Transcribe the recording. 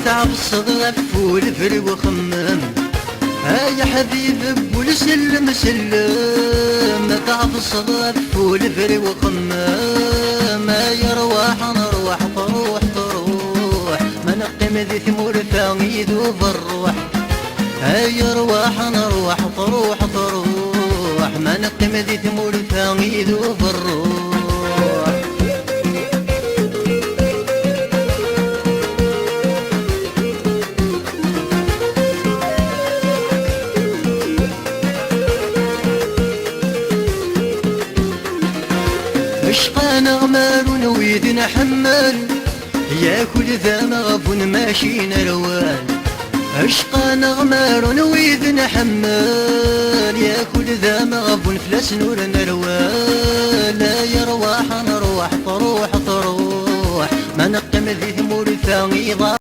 تعب الصغر فول فري وخمم يا حبيب بول سلم سلم تعب الصغر فول فري وخمم يا رواح نروح تروح تروح ما نقيم ذي ثمور ثاني ذوب الروح يا رواح نروح تروح تروح ما نقيم ذي ثمور ثاني ذوب الروح عشقنا غمار ونويدنا حمال ياكل ذا مغفون ماشينا روان عشقنا غمار ونويدنا حمال ياكل ذا مغفون فلاس نورنا روان لا يا رواح نروح تروح تروح ما نقم ذي ثمور ثاني